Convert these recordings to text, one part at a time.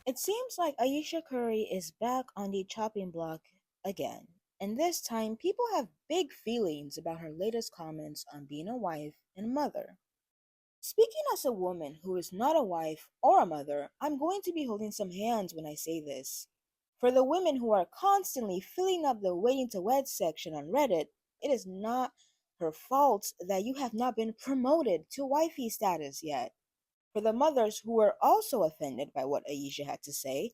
It seems like Ayesha Curry is back on the chopping block again. And this time, people have big feelings about her latest comments on being a wife and mother. Speaking as a woman who is not a wife or a mother, I'm going to be holding some hands when I say this. For the women who are constantly filling up the waiting to wed section on Reddit, it is not her fault that you have not been promoted to wifey status yet. For the mothers who were also offended by what Aisha had to say,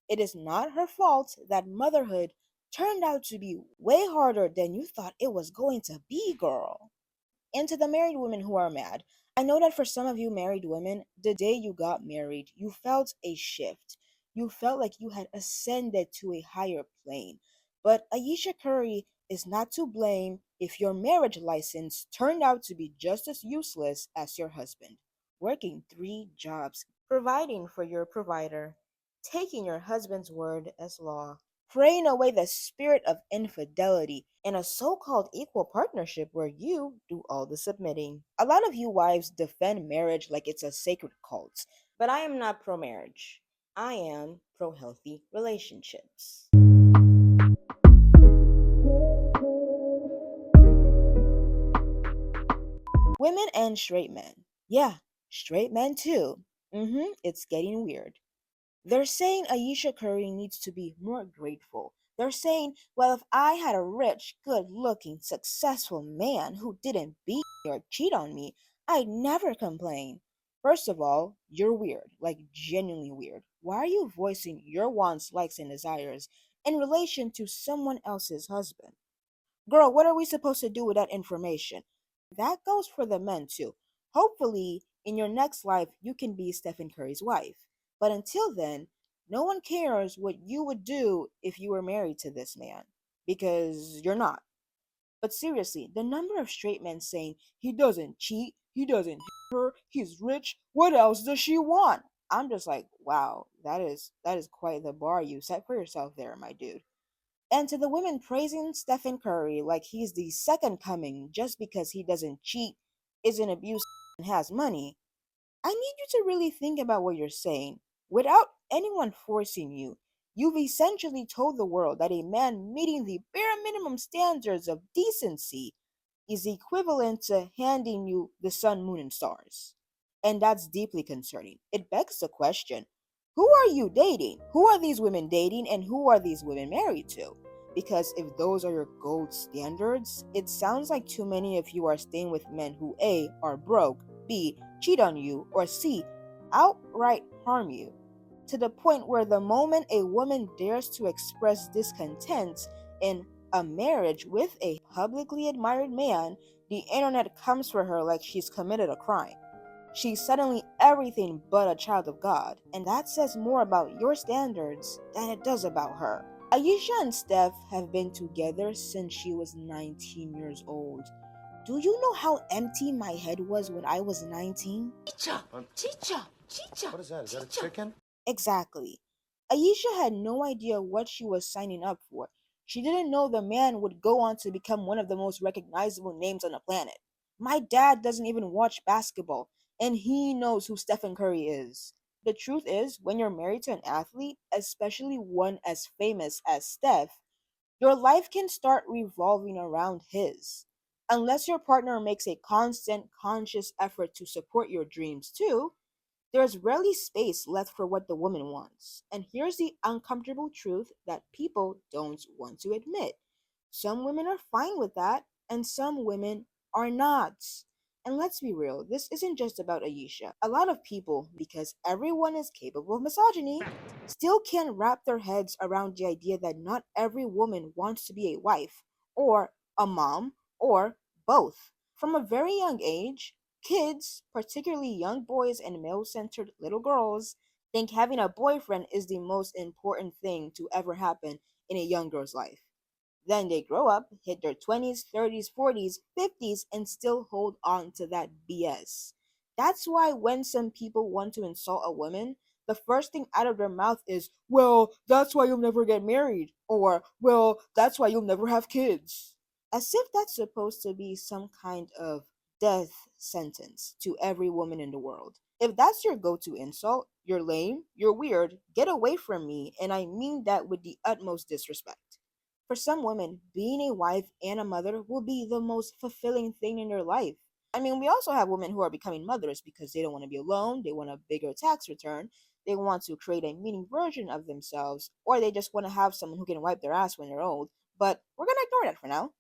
it is not her fault that motherhood turned out to be way harder than you thought it was going to be, girl. And to the married women who are mad, I know that for some of you married women, the day you got married, you felt a shift. You felt like you had ascended to a higher plane. But Ayesha Curry is not to blame if your marriage license turned out to be just as useless as your husband. Working three jobs, providing for your provider, taking your husband's word as law, praying away the spirit of infidelity in a so called equal partnership where you do all the submitting. A lot of you wives defend marriage like it's a sacred cult, but I am not pro marriage. I am pro healthy relationships. Women and straight men. Yeah, straight men too. It's getting weird. They're saying Ayesha Curry needs to be more grateful. They're saying, well, if I had a rich, good looking, successful man who didn't beat me or cheat on me, I'd never complain. First of all, you're weird, like genuinely weird. Why are you voicing your wants, likes, and desires in relation to someone else's husband? Girl, what are we supposed to do with that information? That goes for the men too. Hopefully, in your next life, you can be Stephen Curry's wife. But until then, no one cares what you would do if you were married to this man. Because you're not. But seriously, the number of straight men saying he doesn't cheat, he doesn't hit her, he's rich, what else does she want? I'm just like, wow, that is quite the bar you set for yourself there, my dude. And to the women praising Stephen Curry like he's the second coming just because he doesn't cheat, isn't abusive, and has money, I need you to really think about what you're saying. Without anyone forcing you, you've essentially told the world that a man meeting the bare minimum standards of decency is equivalent to handing you the sun, moon, and stars. And that's deeply concerning. It begs the question, who are you dating? Who are these women dating, and who are these women married to? Because if those are your gold standards, it sounds like too many of you are staying with men who A, are broke, B, cheat on you, or C, outright harm you. To the point where the moment a woman dares to express discontent in a marriage with a publicly admired man, the internet comes for her like she's committed a crime. She's suddenly everything but a child of God, and that says more about your standards than it does about her. Ayesha and Steph have been together since she was 19 years old. Do you know how empty my head was when I was 19? Chicha, chicha, chicha. What is that? Is that a chicken? Exactly. Ayesha had no idea what she was signing up for. She didn't know the man would go on to become one of the most recognizable names on the planet. My dad doesn't even watch basketball, and he knows who Stephen Curry is. The truth is, when you're married to an athlete, especially one as famous as Steph, your life can start revolving around his. Unless your partner makes a constant, conscious effort to support your dreams too, there's rarely space left for what the woman wants. And here's the uncomfortable truth that people don't want to admit. Some women are fine with that, and some women are not. And let's be real, this isn't just about Ayesha. A lot of people, because everyone is capable of misogyny, still can't wrap their heads around the idea that not every woman wants to be a wife, or a mom, or both. From a very young age, kids, particularly young boys and male centered little girls, think having a boyfriend is the most important thing to ever happen in a young girl's life. Then they grow up, hit their 20s, 30s, 40s, 50s, and still hold on to that BS. That's why when some people want to insult a woman, the first thing out of their mouth is, well, that's why you'll never get married, or, well, that's why you'll never have kids. As if that's supposed to be some kind of death sentence to every woman in the world. If that's your go to insult, you're lame, you're weird, get away from me, and I mean that with the utmost disrespect. For some women, being a wife and a mother will be the most fulfilling thing in their life. I mean, we also have women who are becoming mothers because they don't want to be alone, they want a bigger tax return, they want to create a mini version of themselves, or they just want to have someone who can wipe their ass when they're old. But we're gonna ignore that for now.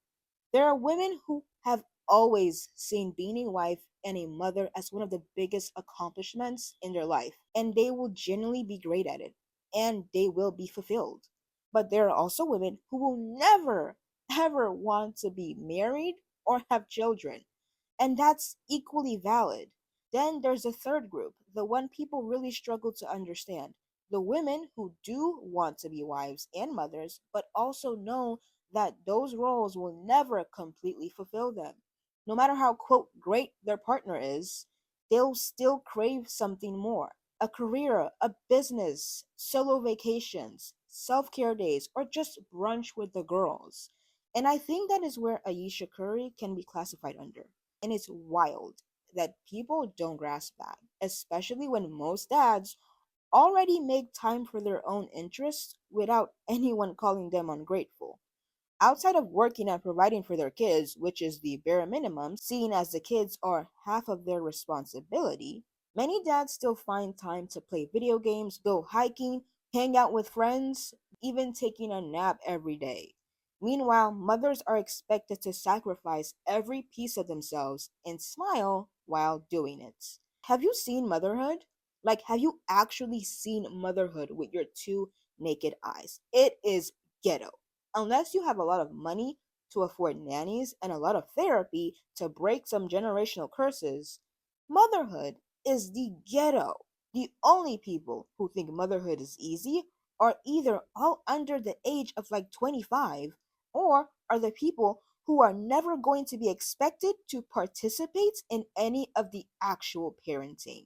There are women who have always seen being a wife and a mother as one of the biggest accomplishments in their life, and they will genuinely be great at it, and they will be fulfilled. But there are also women who will never, ever want to be married or have children, and that's equally valid. Then there's a third group, the one people really struggle to understand. The women who do want to be wives and mothers, but also know that those roles will never completely fulfill them. No matter how, quote, great their partner is, they'll still crave something more: a career, a business, solo vacations, self care days, or just brunch with the girls. And I think that is where Ayesha Curry can be classified under. And it's wild that people don't grasp that, especially when most dads already make time for their own interests without anyone calling them ungrateful. Outside of working and providing for their kids, which is the bare minimum, seeing as the kids are half of their responsibility, many dads still find time to play video games, go hiking, hang out with friends, even taking a nap every day. Meanwhile, mothers are expected to sacrifice every piece of themselves and smile while doing it. Have you seen motherhood? Like, have you actually seen motherhood with your two naked eyes? It is ghetto. Unless you have a lot of money to afford nannies and a lot of therapy to break some generational curses, motherhood is the ghetto. The only people who think motherhood is easy are either all under the age of like 25, or are the people who are never going to be expected to participate in any of the actual parenting.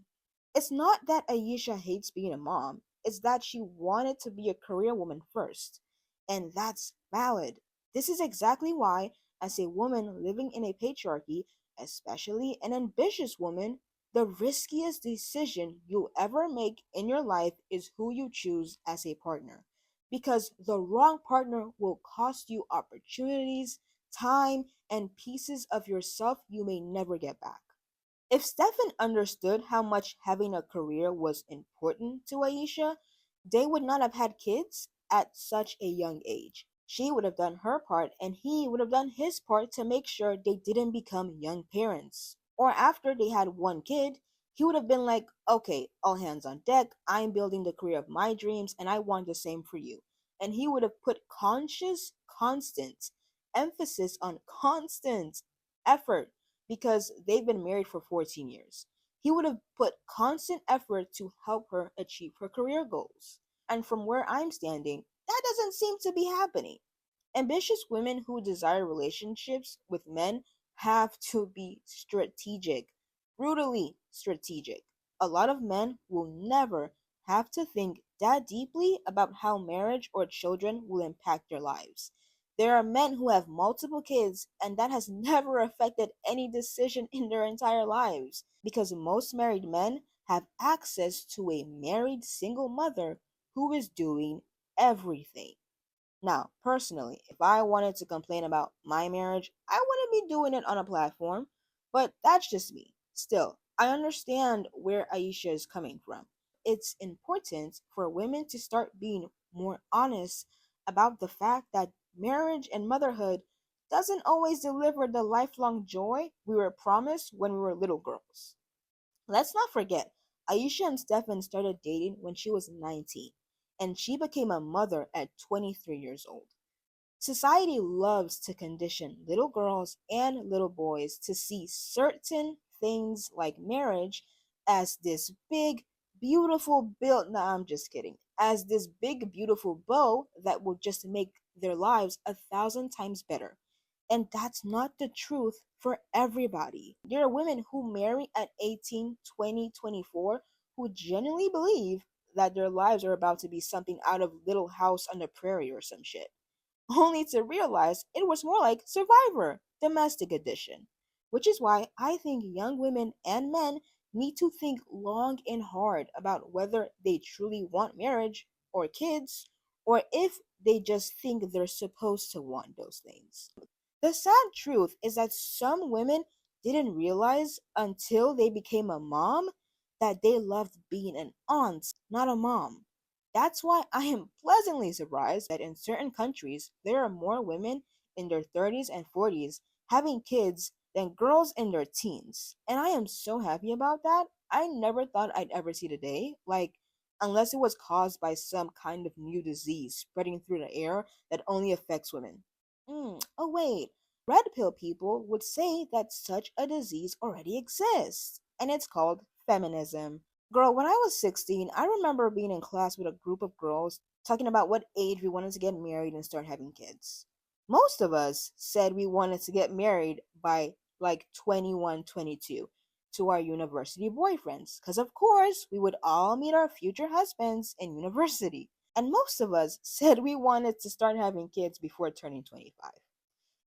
It's not that Ayesha hates being a mom, it's that she wanted to be a career woman first. And that's valid. This is exactly why, as a woman living in a patriarchy, especially an ambitious woman, the riskiest decision you'll ever make in your life is who you choose as a partner. Because the wrong partner will cost you opportunities, time, and pieces of yourself you may never get back. If Stefan understood how much having a career was important to Aisha, they would not have had kids at such a young age. She would have done her part and he would have done his part to make sure they didn't become young parents. Or after they had one kid, he would have been like, okay, all hands on deck, I'm building the career of my dreams and I want the same for you. And he would have put constant emphasis on constant effort because they've been married for 14 years. He would have put constant effort to help her achieve her career goals. And from where I'm standing, that doesn't seem to be happening. Ambitious women who desire relationships with men have to be strategic, brutally strategic. A lot of men will never have to think that deeply about how marriage or children will impact their lives. There are men who have multiple kids, and that has never affected any decision in their entire lives because most married men have access to a married single mother who is doing everything. Now, personally, if I wanted to complain about my marriage, I wouldn't be doing it on a platform, but that's just me. Still, I understand where Aisha is coming from. It's important for women to start being more honest about the fact that marriage and motherhood doesn't always deliver the lifelong joy we were promised when we were little girls. Let's not forget, Aisha and Stefan started dating when she was 19, and she became a mother at 23 years old. Society loves to condition little girls and little boys to see certain things like marriage as this big, beautiful bill. No, I'm just kidding. As this big, beautiful bow that will just make their lives 1,000 times better. And that's not the truth for everybody. There are women who marry at 18, 20, 24 who genuinely believe that their lives are about to be something out of Little House on the Prairie or some shit, only to realize it was more like Survivor, Domestic Edition. Which is why I think young women and men need to think long and hard about whether they truly want marriage or kids, or if they just think they're supposed to want those things. The sad truth is that some women didn't realize until they became a mom that they loved being an aunt, not a mom. That's why I am pleasantly surprised that in certain countries there are more women in their 30s and 40s having kids than girls in their teens. And I am so happy about that. I never thought I'd ever see the day, like, unless it was caused by some kind of new disease spreading through the air that only affects women. Oh, wait. Red pill people would say that such a disease already exists, and it's called feminism. Girl, when I was 16, I remember being in class with a group of girls talking about what age we wanted to get married and start having kids. Most of us said we wanted to get married by like 21, 22 to our university boyfriends, because of course we would all meet our future husbands in university. And most of us said we wanted to start having kids before turning 25.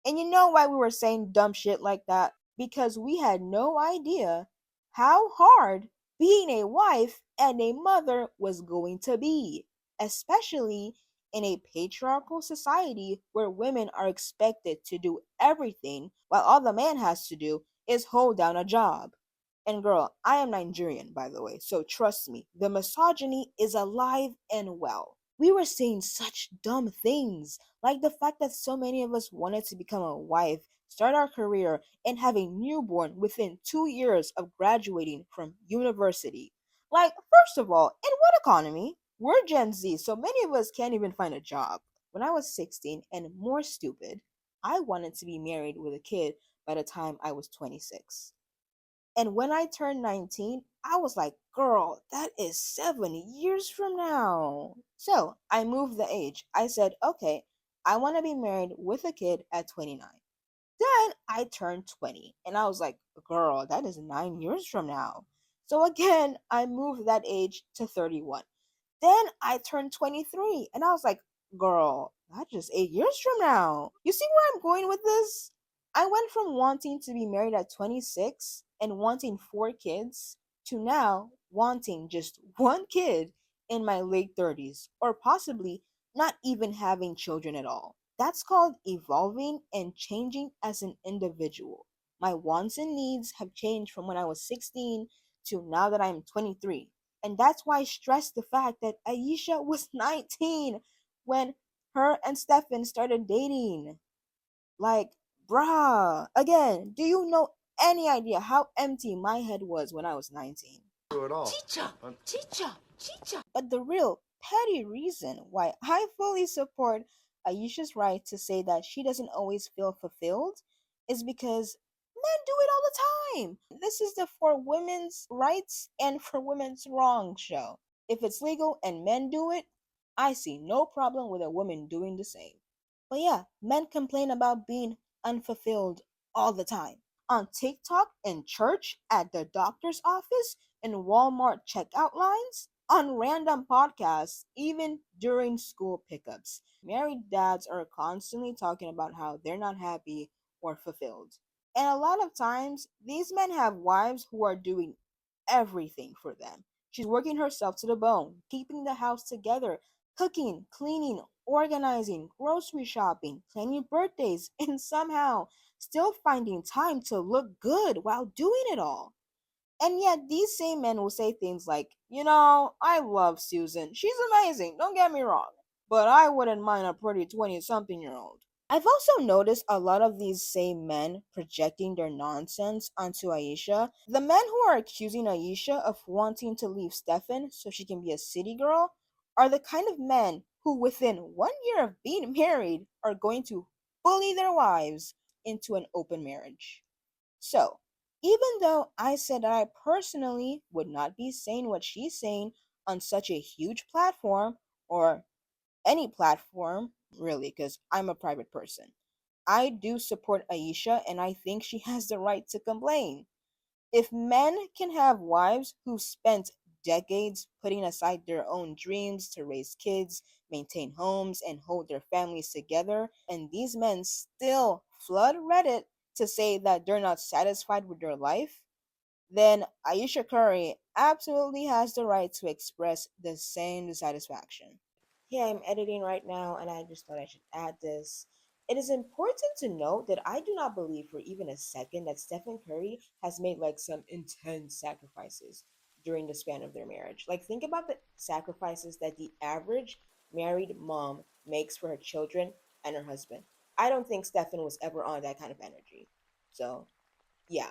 And you know why we were saying dumb shit like that? Because we had no idea how hard being a wife and a mother was going to be, especially in a patriarchal society where women are expected to do everything while all the man has to do is hold down a job. And girl, I am Nigerian, by the way, so trust me, the misogyny is alive and well. We were saying such dumb things, like the fact that so many of us wanted to become a wife, start our career, and have a newborn within 2 years of graduating from university. Like, first of all, in what economy? We're Gen Z, so many of us can't even find a job. When I was 16 and more stupid, I wanted to be married with a kid by the time I was 26. And when I turned 19, I was like, girl, that is 7 years from now. So I moved the age. I said, okay, I want to be married with a kid at 29. Then I turned 20 and I was like, girl, that is 9 years from now. So again, I moved that age to 31. Then I turned 23 and I was like, girl, that's just 8 years from now. You see where I'm going with this? I went from wanting to be married at 26 and wanting four kids to now wanting just one kid in my late 30s, or possibly not even having children at all. That's called evolving and changing as an individual. My wants and needs have changed from when I was 16 to now that I'm 23. And that's why I stressed the fact that Aisha was 19 when her and Stefan started dating. Like, bruh, again, do you know any idea how empty my head was when I was 19? At all. But the real petty reason why I fully support Aisha's right to say that she doesn't always feel fulfilled is because men do it all the time. This is the For Women's Rights and For Women's Wrong show. If it's legal and men do it, I see no problem with a woman doing the same. But yeah, men complain about being unfulfilled all the time. On TikTok, in church, at the doctor's office, in Walmart checkout lines, on random podcasts, even during school pickups. Married dads are constantly talking about how they're not happy or fulfilled. And a lot of times, these men have wives who are doing everything for them. She's working herself to the bone, keeping the house together, cooking, cleaning, organizing, grocery shopping, planning birthdays, and somehow still finding time to look good while doing it all. And yet, these same men will say things like, I love Susan. She's amazing, don't get me wrong. But I wouldn't mind a pretty 20 something year old. I've also noticed a lot of these same men projecting their nonsense onto Aisha. The men who are accusing Aisha of wanting to leave Stefan so she can be a city girl are the kind of men who, within 1 year of being married, are going to bully their wives into an open marriage. So, even though I said that I personally would not be saying what she's saying on such a huge platform, or any platform, really, because I'm a private person, I do support Aisha and I think she has the right to complain. If men can have wives who spent decades putting aside their own dreams to raise kids, maintain homes, and hold their families together, and these men still flood Reddit to say that they're not satisfied with their life, then Ayesha Curry absolutely has the right to express the same dissatisfaction. Here I'm editing right now, and I just thought I should add this. It is important to note that I do not believe for even a second that Stephen Curry has made like some intense sacrifices during the span of their marriage. Like, think about the sacrifices that the average married mom makes for her children and her husband. I don't think Stephen was ever on that kind of energy. So, yeah.